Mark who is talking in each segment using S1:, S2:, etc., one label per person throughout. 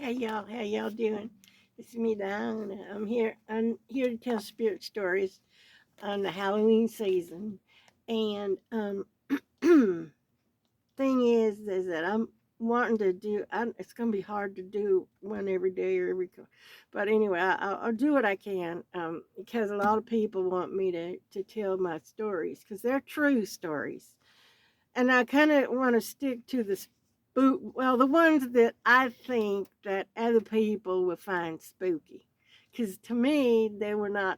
S1: How y'all doing? It's me, Diana. I'm here to tell spirit stories on the Halloween season. And thing is that I'm wanting to do. It's gonna be hard to do one every day or but anyway, I'll do what I can. Because a lot of people want me to tell my stories because they're true stories, and I kind of want to stick to the well, the ones that I think that other people would find spooky, because to me they were not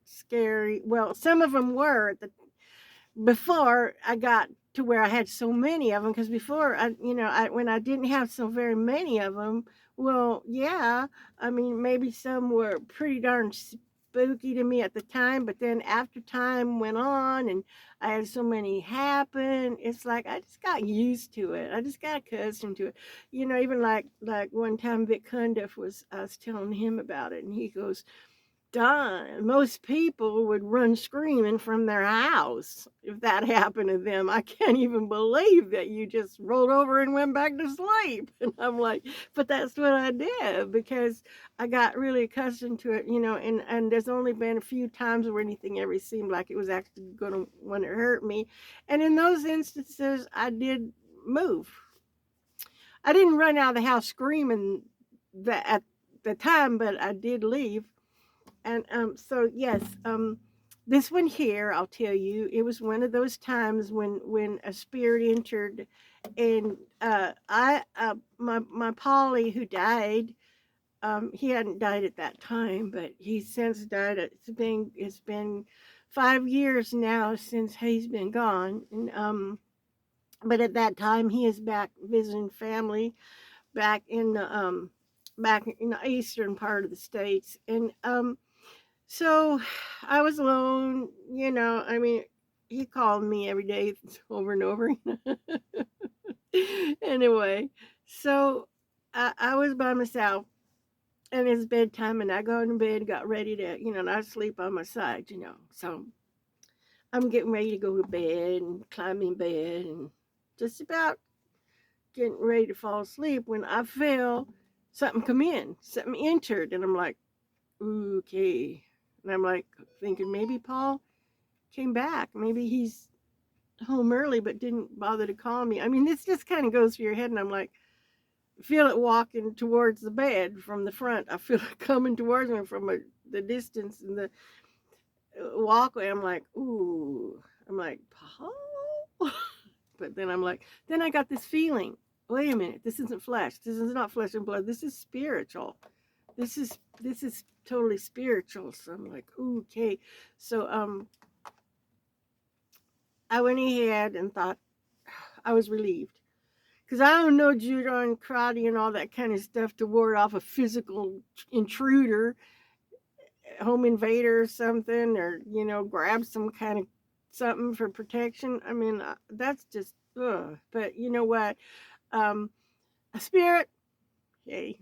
S1: scary. Well, some of them were before I got to where I had so many of them. Because before when I didn't have so very many of them, well, yeah, I mean maybe some were pretty darn spooky to me at the time, but then after time went on and I had so many happen, it's like I just got used to it. I just got accustomed to it. Even like one time Vic Cundiff I was telling him about it, and he goes, done. Most people would run screaming from their house if that happened to them. I can't even believe that you just rolled over and went back to sleep. And I'm like, but that's what I did because I got really accustomed to it, and there's only been a few times where anything ever seemed like it was actually going to want to hurt me. And in those instances, I did move. I didn't run out of the house screaming at the time, but I did leave. And so yes, this one here, I'll tell you, it was one of those times when a spirit entered, and my Polly who died, he hadn't died at that time, but he's since died. It's been 5 years now since he's been gone, and but at that time he is back visiting family back in the back in the eastern part of the states, and so I was alone. I mean, he called me every day over and over. Anyway, so I was by myself, and it's bedtime, and I go in bed, got ready to, and I sleep on my side. So I'm getting ready to go to bed and climb in bed and just about getting ready to fall asleep when I feel something come in, something entered, and I'm like, okay. And I'm like thinking maybe Paul came back. Maybe he's home early but didn't bother to call me. I mean, this just kind of goes through your head, and I'm like, feel it walking towards the bed from the front. I feel it coming towards me from the distance in the walkway. I'm like, ooh. I'm like, Paul? But then I'm like, then I got this feeling. Wait a minute, this isn't flesh. This is not flesh and blood. This is spiritual. This is totally spiritual. So I'm like, ooh, okay. So I went ahead and thought I was relieved. Because I don't know judo and karate and all that kind of stuff to ward off a physical intruder, home invader or something, or grab some kind of something for protection. I mean, that's just, ugh. But you know what? Um, a spirit, hey,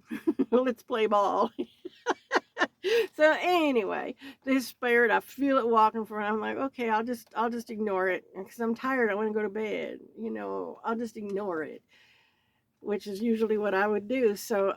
S1: let's play ball. So anyway, this spirit, I feel it walking for. I'm like, okay, I'll just ignore it because I'm tired. I want to go to bed. I'll just ignore it, which is usually what I would do. So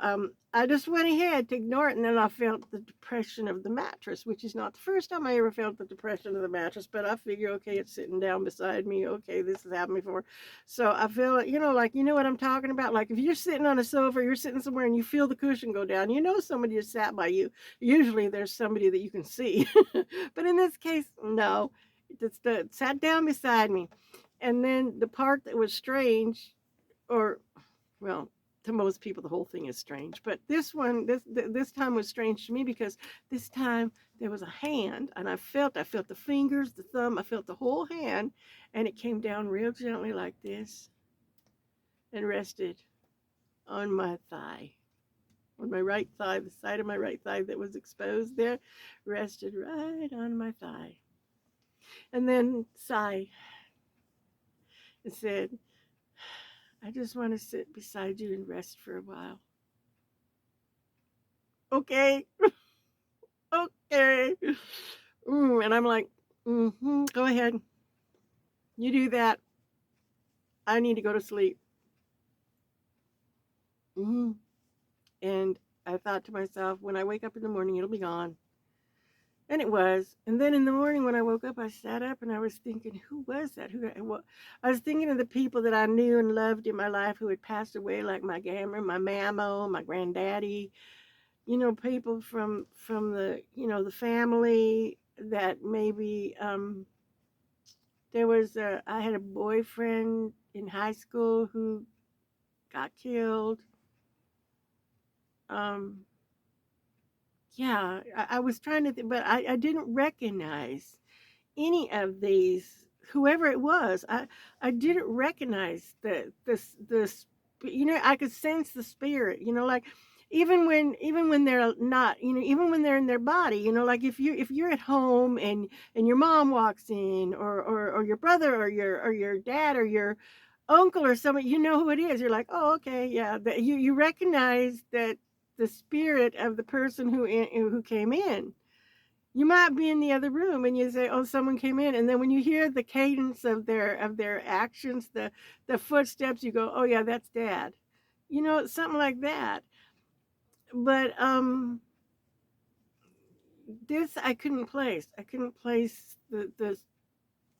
S1: I just went ahead to ignore it, and then I felt the depression of the mattress, which is not the first time I ever felt the depression of the mattress. But I figure, okay, it's sitting down beside me. Okay, this has happened before, so I feel it. Like what I'm talking about. Like if you're sitting on a sofa, you're sitting somewhere, and you feel the cushion go down. Somebody has sat by you. Usually, there's somebody that you can see, but in this case, no, it just sat down beside me, and then the part that was strange, or well, to most people the whole thing is strange, but this time was strange to me because this time there was a hand, and I felt the fingers, the thumb, I felt the whole hand, and it came down real gently like this and rested on my thigh, on my right thigh, the side of my right thigh that was exposed there, rested right on my thigh, and then sighed and said, I just want to sit beside you and rest for a while. Okay. Okay. And I'm like, go ahead. You do that. I need to go to sleep. Mm-hmm. And I thought to myself, when I wake up in the morning, it'll be gone. And it was. And then in the morning when I woke up, I sat up and I was thinking, who was that? What? I was thinking of the people that I knew and loved in my life who had passed away, like my grandma, my mammo, my granddaddy. People from the family that maybe I had a boyfriend in high school who got killed. Um, yeah, I was trying to, but I didn't recognize any of these, whoever it was. I didn't recognize I could sense the spirit, like even when they're not, even when they're in their body, like if you're at home and your mom walks in, or your brother, or your dad, or your uncle, or someone, you know who it is. You're like, oh, okay, yeah. You recognize that the spirit of the person who came in. You might be in the other room and you say, "Oh, someone came in," and then when you hear the cadence of their actions, the footsteps, you go, "Oh yeah, that's Dad," something like that. But this I couldn't place. I couldn't place the.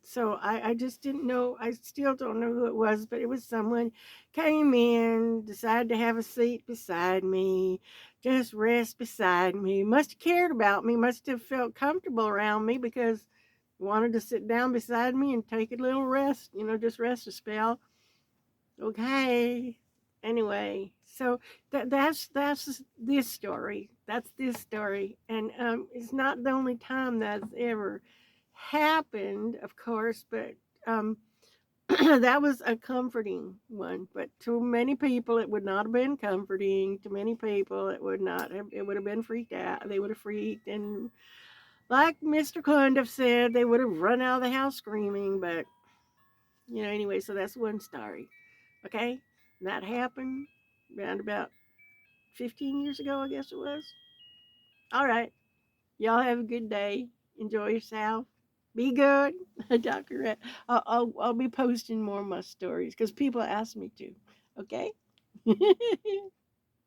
S1: So I just didn't know. I still don't know who it was, but it was someone came in, decided to have a seat beside me, just rest beside me. Must have cared about me. Must have felt comfortable around me because wanted to sit down beside me and take a little rest, just rest a spell. Okay. Anyway, so that's this story. That's this story, and it's not the only time that's ever happened, of course, but um, that was a comforting one. But to many people, it would not have been comforting. To many people, it would not have. It would have been freaked out. They would have freaked, and like Mr. Cundiff said, they would have run out of the house screaming. But anyway, so that's one story. Okay, that happened around about 15 years ago, I guess it was. All right, y'all have a good day. Enjoy yourself. Be good, Dr. Red. I'll be posting more of my stories because people ask me to. Okay.